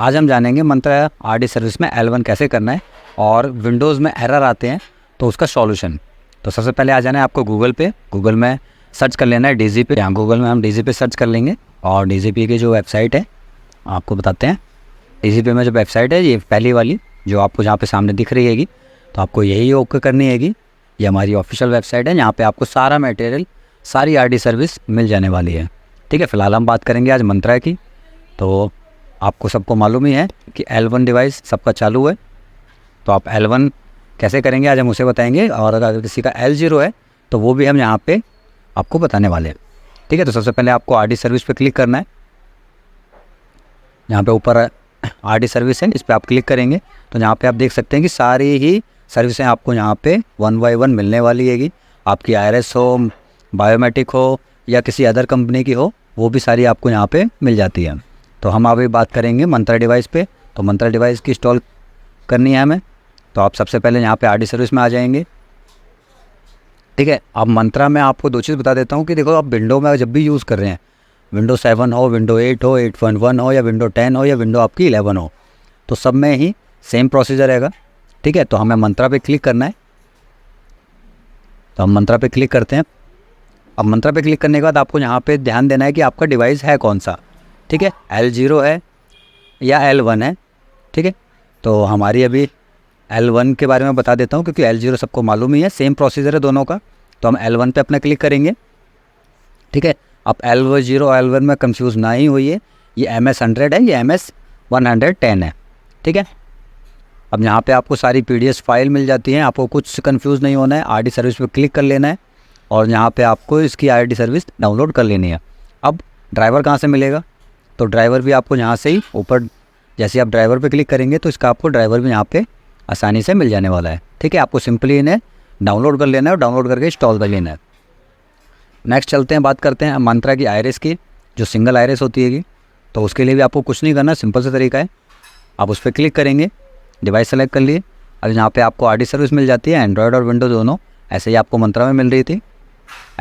आज हम जानेंगे मंत्रा आरडी सर्विस में L1 कैसे करना है और विंडोज़ में एरर आते हैं तो उसका सॉल्यूशन। तो सबसे पहले आ जाना है आपको गूगल पे। गूगल में सर्च कर लेना है DZP। यहाँ गूगल में हम DZP सर्च कर लेंगे और DZP की जो वेबसाइट है आपको बताते हैं। DZP में जो वेबसाइट है ये पहली वाली जो आपको जहाँ पे सामने दिख रही हैगी, तो आपको यही ओके करनी हैगी। ये हमारी ऑफिशियल वेबसाइट है, यहाँ पे आपको सारा मटेरियल, सारी आरडी सर्विस मिल जाने वाली है। ठीक है, फिलहाल हम बात करेंगे आज मंत्रा की। तो आपको सबको मालूम ही है कि L1 डिवाइस सबका चालू है, तो आप L1 कैसे करेंगे आज हम उसे बताएंगे। और अगर किसी का L0 है तो वो भी हम यहाँ पे आपको बताने वाले हैं। ठीक है, तो सबसे पहले आपको आरडी सर्विस पे क्लिक करना है। यहाँ पे ऊपर आरडी सर्विस है, इस पर आप क्लिक करेंगे तो यहाँ पे आप देख सकते हैं कि सारी ही सर्विसें आपको यहाँ पे 1 बाय 1 मिलने वाली हैगी। आपकी IRS हो, बायोमेट्रिक हो या किसी अदर कंपनी की हो, वो भी सारी आपको यहाँ पे मिल जाती है। तो हम अभी बात करेंगे मंत्रा डिवाइस पे। तो मंत्रा डिवाइस की इंस्टॉल करनी है हमें, तो आप सबसे पहले यहाँ पे आरडी सर्विस में आ जाएंगे। ठीक है, अब मंत्रा में आपको दो चीज़ बता देता हूँ कि देखो, आप विंडो में जब भी यूज़ कर रहे हैं, विंडो 7 हो, विंडो 8 हो, 8.1 हो या विंडो 10 हो या विंडो आपकी 11 हो, तो सब में ही सेम प्रोसीजर रहेगा। ठीक है, तो हमें मंत्रा पे क्लिक करना है। तो हम मंत्रा पे क्लिक करते हैं। अब मंत्रा पे क्लिक करने के बाद आपको यहाँ पे ध्यान देना है कि आपका डिवाइस है कौन सा। ठीक है, L0 है या L1 है। ठीक है, तो हमारी अभी L1 के बारे में बता देता हूँ क्योंकि L0 सबको मालूम ही है, सेम प्रोसीजर है दोनों का। तो हम L1 पे अपना क्लिक करेंगे। ठीक है, अब L0 L1 में कंफ्यूज ना ही होइए, ये MS100 है, ये MS110 है। ठीक है, अब यहाँ पे आपको सारी PDF फाइल मिल जाती हैं, आपको कुछ कंफ्यूज नहीं होना है। आरडी सर्विस पे क्लिक कर लेना है और यहाँ पे आपको इसकी आरडी सर्विस डाउनलोड कर लेनी है। अब ड्राइवर कहाँ से मिलेगा, तो ड्राइवर भी आपको यहाँ से ही ऊपर, जैसे आप ड्राइवर पे क्लिक करेंगे तो इसका आपको ड्राइवर भी यहाँ पे आसानी से मिल जाने वाला है। ठीक है, आपको सिंपली इन्हें डाउनलोड कर लेना है और डाउनलोड करके इंस्टॉल कर लेना है। नेक्स्ट चलते हैं, बात करते हैं मंत्रा की IRS की, जो सिंगल IRS होती हैगी। तो उसके लिए भी आपको कुछ नहीं करना, सिंपल सा तरीका है। आप उस पर क्लिक करेंगे, डिवाइस सेलेक्ट कर लिए। अब यहाँ पे आपको आरडी सर्विस मिल जाती है, एंड्रॉयड और विंडो दोनों। ऐसे ही आपको मंत्रा में मिल रही थी,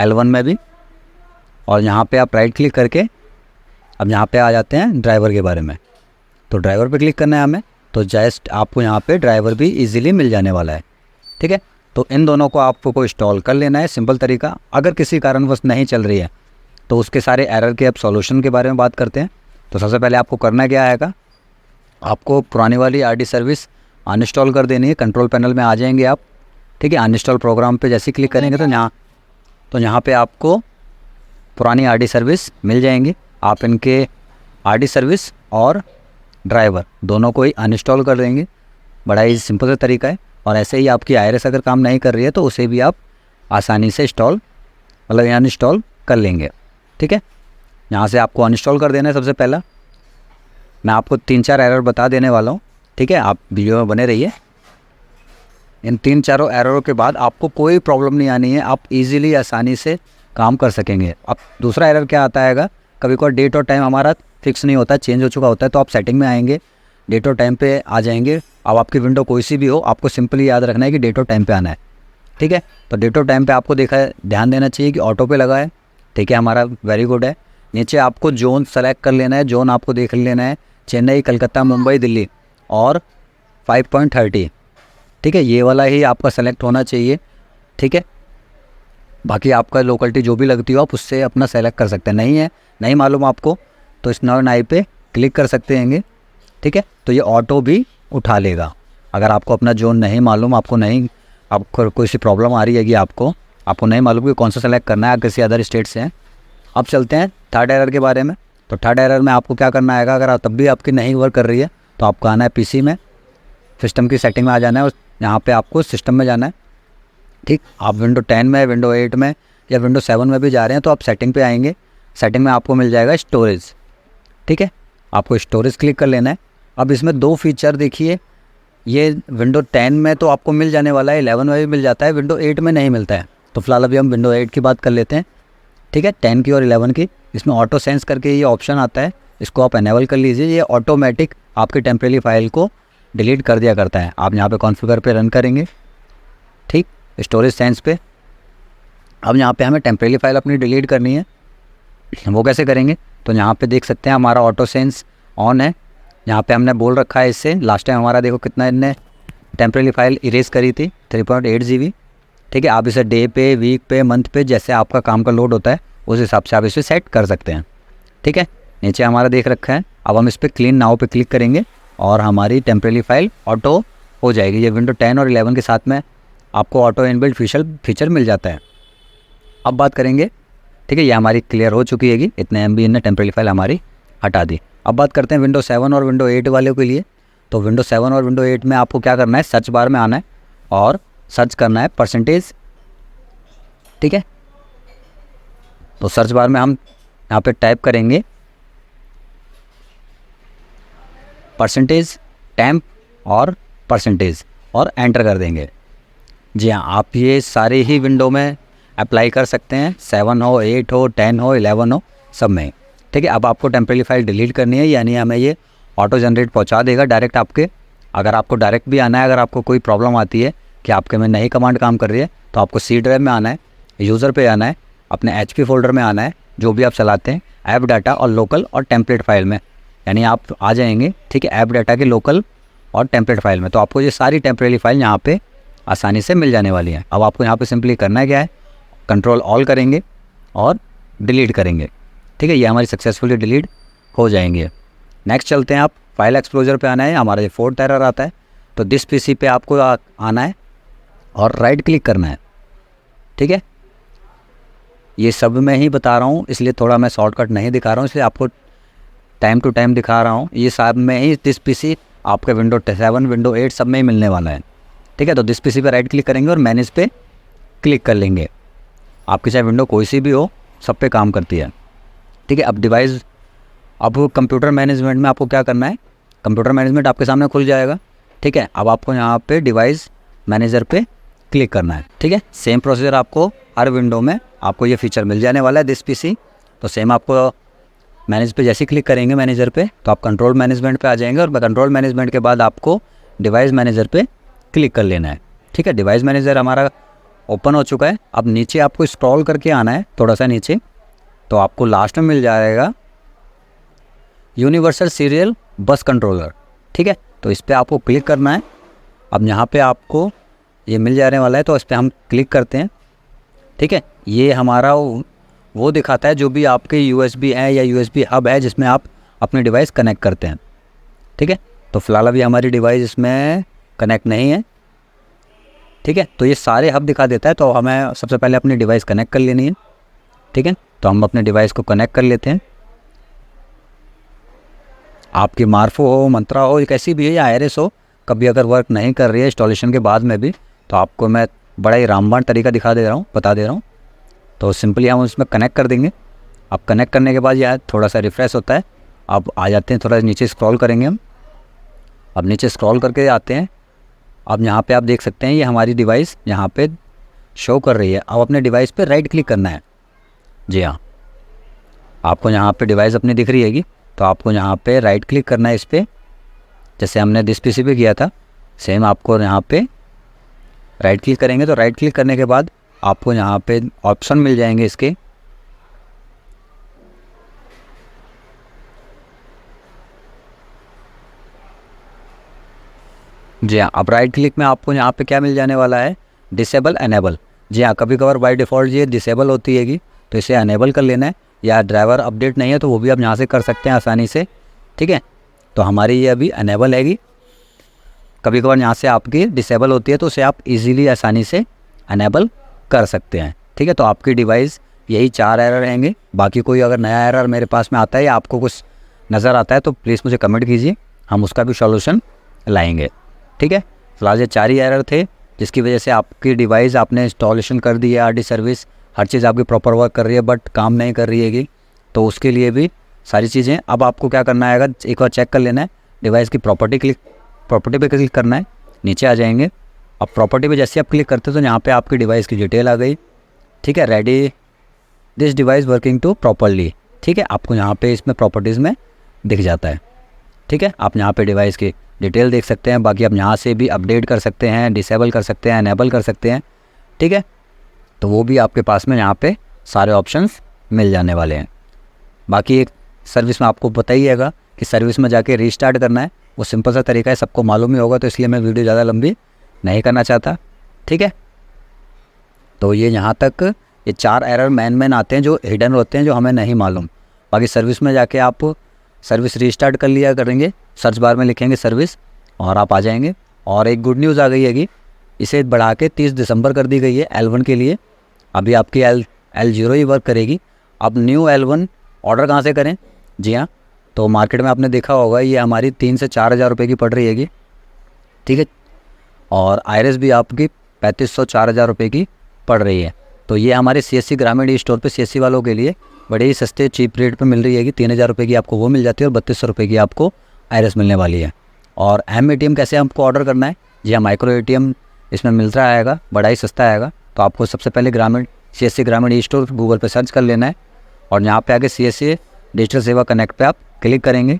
L1 में भी। और यहाँ पे आप राइट क्लिक करके अब यहाँ पे आ जाते हैं ड्राइवर के बारे में। तो ड्राइवर पे क्लिक करना है हमें, तो जस्ट आपको यहाँ पे ड्राइवर भी इजीली मिल जाने वाला है। ठीक है, तो इन दोनों को आपको इंस्टॉल कर लेना है, सिंपल तरीका। अगर किसी कारणवश नहीं चल रही है तो उसके सारे एरर के अब सॉल्यूशन के बारे में बात करते हैं। तो सबसे पहले आपको करना क्या आएगा, आपको पुरानी वाली आरडी सर्विस अनइंस्टॉल कर देनी है। कंट्रोल पैनल में आ जाएंगे आप। ठीक है, अनइंस्टॉल प्रोग्राम पे जैसे क्लिक करेंगे तो यहाँ पे आपको पुरानी आरडी सर्विस मिल जाएंगी। आप इनके आरडी सर्विस और ड्राइवर दोनों को ही अनइंस्टॉल कर देंगे। बड़ा ही सिंपल सा तरीका है। और ऐसे ही आपकी IRS अगर काम नहीं कर रही है तो उसे भी आप आसानी से अनइंस्टॉल कर लेंगे। ठीक है, यहाँ से आपको अनइंस्टॉल कर देना है। सबसे पहला मैं आपको 3-4 एरर बता देने वाला हूँ। ठीक है, आप वीडियो में बने रहिए। इन 3-4 एररों के बाद आपको कोई प्रॉब्लम नहीं आनी है, आप इजीली आसानी से काम कर सकेंगे। अब दूसरा एरर क्या आता है, कभी कोई डेट और टाइम हमारा फिक्स नहीं होता, चेंज हो चुका होता है। तो आप सेटिंग में आएंगे, डेट और टाइम पे आ जाएंगे। अब आपकी विंडो कोई सी भी हो, आपको सिंपली याद रखना है कि डेट और टाइम पे आना है। ठीक है, तो डेट और टाइम पे आपको ध्यान देना चाहिए कि ऑटो पे लगा है। ठीक है, हमारा वेरी गुड है। नीचे आपको जोन सेलेक्ट कर लेना है, जोन आपको देख लेना है, चेन्नई, कलकत्ता, मुंबई, दिल्ली और 5.30। ठीक है, ये वाला ही आपका सेलेक्ट होना चाहिए। ठीक है, बाकी आपका लोकेलिटी जो भी लगती हो आप उससे अपना सेलेक्ट कर सकते हैं। नहीं मालूम आपको तो इस नॉन आई पे क्लिक कर सकते हैं। ठीक है, तो ये ऑटो भी उठा लेगा। अगर आपको अपना जोन नहीं मालूम, आपको कोई सी प्रॉब्लम आ रही है कि आपको नहीं मालूम कि कौन सा सेलेक्ट करना है, किसी अदर स्टेट से हैं। अब चलते हैं थर्ड एरर के बारे में। तो थर्ड एरर में आपको क्या करना आएगा, अगर तब भी आपकी नहीं वर्क कर रही है तो आपको आना है PC में, सिस्टम की सेटिंग में आ जाना है और यहाँ पे आपको सिस्टम में जाना है। ठीक, आप विंडो 10 में, विंडो 8 में या विंडो 7 में भी जा रहे हैं तो आप सेटिंग पे आएंगे। सेटिंग में आपको मिल जाएगा स्टोरेज। ठीक है, आपको स्टोरेज क्लिक कर लेना है। अब इसमें 2 फीचर देखिए, ये विंडो 10 में तो आपको मिल जाने वाला है, 11 में भी मिल जाता है, विंडो 8 में नहीं मिलता है। तो फिलहाल अभी हम विंडो 8 की बात कर लेते हैं। ठीक है, 10 की और 11 की। इसमें ऑटो सेंस करके ये ऑप्शन आता है, इसको आप एनेबल कर लीजिए। ये ऑटोमेटिक आपकी टेम्परेरी फाइल को डिलीट कर दिया करता है। आप यहाँ पे कॉन्फ़िगर पे रन करेंगे। ठीक, स्टोरेज सेंस पे। अब यहाँ पे हमें टेम्परेरी फाइल अपनी डिलीट करनी है, वो कैसे करेंगे, तो यहाँ पे देख सकते हैं हमारा ऑटो सेंस ऑन है। यहाँ पे हमने बोल रखा है इससे, लास्ट टाइम हमारा देखो कितना इनने टेम्परेरी फाइल इरेज करी थी 3.8 GB। ठीक है, आप इसे डे पे, वीक पे, मंथ पे, जैसे आपका काम का लोड होता है उस हिसाब से आप इसे सेट कर सकते हैं। ठीक है, नीचे हमारा देख रखा है। अब हम इस पर क्लीन नाउ पे क्लिक करेंगे और हमारी टेम्परेरी फाइल ऑटो हो जाएगी। ये विंडो 10 और 11 के साथ में आपको ऑटो इनबिल्ट फीचर मिल जाता है। अब बात करेंगे, ठीक है, ये हमारी क्लियर हो चुकी है, इतने MB ने टेम्परेरी फाइल हमारी हटा दी। अब बात करते हैं विंडो 7 और विंडो 8 वाले के लिए। तो विंडो 7 और विंडो 8 में आपको क्या करना है, सर्च बार में आना है और सर्च करना है %। ठीक है, तो सर्च बार में हम यहाँ पे टाइप करेंगे %temp और % और एंटर कर देंगे। जी हाँ, आप ये सारे ही विंडो में अप्लाई कर सकते हैं, 7 हो, 8 हो, 10 हो, 11 हो, सब में। ठीक है, अब आपको टेम्परेरी फाइल डिलीट करनी है, यानी हमें ये ऑटो जनरेट पहुंचा देगा डायरेक्ट आपके। अगर आपको डायरेक्ट भी आना है, अगर आपको कोई प्रॉब्लम आती है कि आपके में नई कमांड काम कर रही है, तो आपको C ड्राइव में आना है, यूज़र पे आना है, अपने HP फोल्डर में आना है, जो भी आप चलाते हैं, ऐप डाटा और लोकल और टेम्पलेट फाइल में, यानी आप आ जाएंगे। ठीक है, ऐप डाटा के लोकल और टेम्पलेट फाइल में, तो आपको ये सारी टेम्परेरी फाइल यहाँ पे आसानी से मिल जाने वाली है। अब आपको यहाँ पे सिंपली करना क्या है, कंट्रोल ऑल करेंगे और डिलीट करेंगे। ठीक है, ये हमारी सक्सेसफुली डिलीट हो जाएंगे। नेक्स्ट चलते हैं, आप फाइल एक्सप्लोजर पे आना है, हमारा ये 4th एरर आता है, तो दिस PC पे आपको आना है और राइट क्लिक करना है। ठीक है, ये सब मैं ही बता रहा हूँ, इसलिए थोड़ा मैं शॉर्टकट नहीं दिखा रहा हूँ, इसलिए आपको टाइम टू टाइम दिखा रहा हूँ। ये सब में ही दिस PC आपके विंडो 7, विंडो 8 सब में ही मिलने वाला है। ठीक है, तो दिस PC पे राइट क्लिक करेंगे और मैनेज पे क्लिक कर लेंगे। आपकी चाहे विंडो कोई सी भी हो, सब पे काम करती है। ठीक है, अब कंप्यूटर मैनेजमेंट में आपको क्या करना है, कंप्यूटर मैनेजमेंट आपके सामने खुल जाएगा। ठीक है, अब आपको यहाँ पे डिवाइस मैनेजर पे क्लिक करना है। ठीक है, सेम प्रोसीजर आपको हर विंडो में आपको ये फीचर मिल जाने वाला है दिस PC। तो सेम आपको मैनेज पे जैसे क्लिक करेंगे मैनेजर पे, तो आप कंट्रोल मैनेजमेंट पे आ जाएंगे और कंट्रोल मैनेजमेंट के बाद आपको डिवाइस मैनेजर पे क्लिक कर लेना है। ठीक है, डिवाइस मैनेजर हमारा ओपन हो चुका है। अब नीचे आपको स्क्रॉल करके आना है थोड़ा सा नीचे, तो आपको लास्ट में मिल जाएगा यूनिवर्सल सीरियल बस कंट्रोलर। ठीक है, तो इस पर आपको क्लिक करना है। अब यहाँ पे आपको ये मिल जाने वाला है, तो इस पर हम क्लिक करते हैं। ठीक है, ये हमारा वो दिखाता है जो भी आपके USB है या USB हब है जिसमें आप अपनी डिवाइस कनेक्ट करते हैं। ठीक है, तो फिलहाल अभी हमारी डिवाइस इसमें कनेक्ट नहीं है। ठीक है, तो ये सारे हब दिखा देता है, तो हमें सबसे पहले अपनी डिवाइस कनेक्ट कर लेनी है। ठीक है, तो हम अपने डिवाइस को कनेक्ट कर लेते हैं। आपकी मार्फो हो, मंत्रा हो, कैसी भी है या IRS हो, कभी अगर वर्क नहीं कर रही है इंस्टॉलेशन के बाद में भी, तो आपको मैं बड़ा ही रामबाण तरीका बता दे रहा हूँ। तो सिंपली हम उसमें कनेक्ट कर देंगे। अब कनेक्ट करने के बाद यार थोड़ा सा रिफ़्रेश होता है, अब आ जाते हैं, थोड़ा नीचे स्क्रॉल करेंगे हम। अब नीचे स्क्रॉल करके आते हैं। अब यहाँ पे आप देख सकते हैं ये हमारी डिवाइस यहाँ पे शो कर रही है। अब अपने डिवाइस पे राइट क्लिक करना है। जी हाँ, आपको यहाँ पे डिवाइस अपनी दिख रही हैगी, तो आपको यहाँ पे राइट क्लिक करना है इस पर, जैसे हमने दिस PC पे किया था सेम। आपको यहाँ पे राइट क्लिक करेंगे, तो राइट क्लिक करने के बाद आपको यहाँ पे ऑप्शन मिल जाएंगे इसके। जी हाँ, अब राइट क्लिक में आपको यहाँ पे क्या मिल जाने वाला है, डिसेबल एनेबल। जी हाँ, कभी कभार बाय डिफ़ॉल्ट ये डिसेबल होती हैगी, तो इसे अनेबल कर लेना है, या ड्राइवर अपडेट नहीं है तो वो भी आप यहाँ से कर सकते हैं आसानी से। ठीक है, तो हमारी ये अभी अनेबल हैगी। कभी कभार यहाँ से आपकी डिसेबल होती है, तो उसे आप इजीली आसानी से अनेबल कर सकते हैं। ठीक है, तो आपकी डिवाइस यही 4 एरर रहेंगे। बाकी कोई अगर नया एरर मेरे पास में आता है या आपको कुछ नज़र आता है तो प्लीज़ मुझे कमेंट कीजिए, हम उसका भी सॉल्यूशन लाएंगे। ठीक है, फिलहाल ये 4 ही एरर थे जिसकी वजह से आपकी डिवाइस आपने इंस्टॉलेशन कर दी है, RD सर्विस हर चीज़ आपकी प्रॉपर वर्क कर रही है, बट काम नहीं कर रही हैगी, तो उसके लिए भी सारी चीज़ें। अब आपको क्या करना है, एक बार चेक कर लेना है, डिवाइस की प्रॉपर्टी पे क्लिक करना है, नीचे आ जाएंगे। अब प्रॉपर्टी पे जैसे आप क्लिक करते हो तो यहाँ पे आपकी डिवाइस की डिटेल आ गई। ठीक है, ready this device working to properly. ठीक है, आपको यहाँ पे इसमें प्रॉपर्टीज़ में दिख जाता है। ठीक है, आप यहाँ पे डिवाइस की डिटेल देख सकते हैं। बाकी आप यहाँ से भी अपडेट कर सकते हैं, डिसेबल कर सकते हैं, एनेबल कर सकते हैं। ठीक है, तो वो भी आपके पास में यहाँ पे सारे ऑप्शंस मिल जाने वाले हैं। बाकी एक सर्विस में आपको बताइएगा कि सर्विस में जाके रीस्टार्ट करना है, वो सिंपल सा तरीका है, सबको मालूम ही होगा, तो इसलिए मैं वीडियो ज़्यादा लंबी नहीं करना चाहता। ठीक है, तो ये यहाँ तक ये 4 एरर मैन आते हैं जो हिडन होते हैं, जो हमें नहीं मालूम। बाकी सर्विस में जाके आप सर्विस रीस्टार्ट कर लिया करेंगे, सर्च बार में लिखेंगे सर्विस और आप आ जाएंगे। और एक गुड न्यूज़ आ गई है कि इसे बढ़ा के 30 दिसंबर कर दी गई है L1 के लिए। अभी आपकी L0 ही वर्क करेगी। अब न्यू L1 ऑर्डर कहाँ से करें? जी हाँ, तो मार्केट में आपने देखा होगा ये हमारी 3 से 4 हज़ार रुपये की पड़ रही हैगी। ठीक है, और आयरस भी आपकी 3500 4 हज़ार रुपये की पड़ रही है। तो ये हमारे CSC ग्रामीण ई स्टोर पे CSC वालों के लिए बड़े ही सस्ते चीप रेट पे मिल रही है कि 3 हज़ार रुपये की आपको वो मिल जाती है और 3200 रुपये की आपको आयरस मिलने वाली है। और ATM कैसे हमको ऑर्डर करना है? जी हाँ, माइक्रो ATM इसमें मिल रहा आएगा, बड़ा ही सस्ता आएगा। तो आपको सबसे पहले CSC ग्रामीण ई स्टोर गूगल पे सर्च कर लेना है और यहाँ पे आके CSC डिजिटल सेवा कनेक्ट पे आप क्लिक करेंगे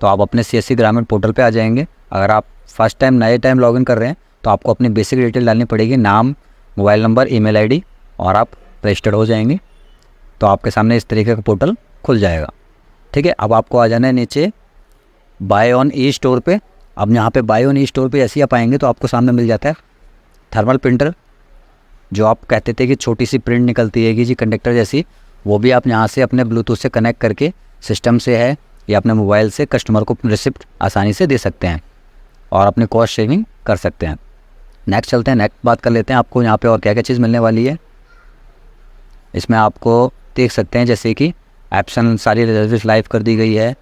तो आप अपने CSC ग्रामीण पोर्टल पे आ जाएंगे। अगर आप फर्स्ट टाइम नए टाइम लॉगिन कर रहे हैं तो आपको अपनी बेसिक डिटेल डालनी पड़ेगी, नाम, मोबाइल नंबर, ईमेल आईडी, और आप रजिस्टर्ड हो जाएंगे। तो आपके सामने इस तरीके का पोर्टल खुल जाएगा। ठीक है, अब आपको आ जाना है नीचे बाय ऑन ई स्टोर पे। अब यहाँ पे बाय ऑन ई स्टोर पे ऐसे ही आप आएंगे तो आपको सामने मिल जाता है थर्मल प्रिंटर, जो आप कहते थे कि छोटी सी प्रिंट निकलती है कि जी कंडक्टर जैसी, वो भी आप यहाँ से अपने ब्लूटूथ से कनेक्ट करके सिस्टम से है या अपने मोबाइल से कस्टमर को रिसिप्ट आसानी से दे सकते हैं और अपने कॉस्ट सेविंग कर सकते हैं। नेक्स्ट चलते हैं, नेक्स्ट बात कर लेते हैं आपको यहाँ पे और क्या क्या चीज़ मिलने वाली है। इसमें आपको देख सकते हैं जैसे कि एप्सन सारी सर्विस लाइव कर दी गई है।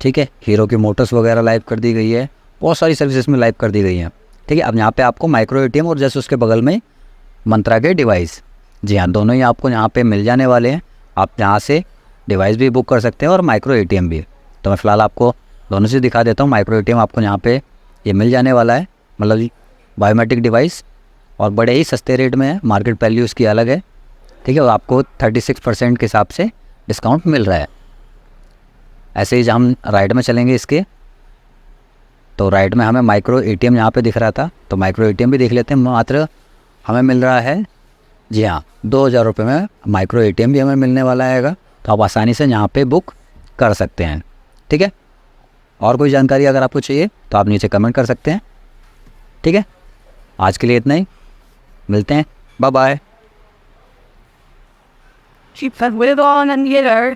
ठीक है, हीरो की मोटर्स वगैरह लाइव कर दी गई है, बहुत सारी सर्विस इसमें लाइव कर दी गई हैं। ठीक है, अब यहाँ पे आपको माइक्रो ATM और जैसे उसके बगल में मंत्रा के डिवाइस, जी हाँ, दोनों ही आपको यहाँ पे मिल जाने वाले हैं। आप यहाँ से डिवाइस भी बुक कर सकते हैं और माइक्रो ATM भी। तो मैं फ़िलहाल आपको दोनों से दिखा देता हूँ। माइक्रो ATM आपको यहाँ पे ये मिल जाने वाला है, मतलब बायोमेट्रिक डिवाइस, और बड़े ही सस्ते रेट में है, मार्केट वैल्यू इसकी अलग है। ठीक है, और आपको 36% के हिसाब से डिस्काउंट मिल रहा है। ऐसे ही जब हम राइट में चलेंगे इसके, तो राइट में हमें माइक्रो ATM यहाँ पे दिख रहा था, तो माइक्रो ATM भी देख लेते हैं। मात्र हमें मिल रहा है, जी हाँ, 2000 रुपये में माइक्रो ATM भी हमें मिलने वाला है। तो आप आसानी से यहाँ पे बुक कर सकते हैं। ठीक है, और कोई जानकारी अगर आपको चाहिए तो आप नीचे कमेंट कर सकते हैं। ठीक है, आज के लिए इतना ही, मिलते हैं, bye bye. Keep that with on and get her.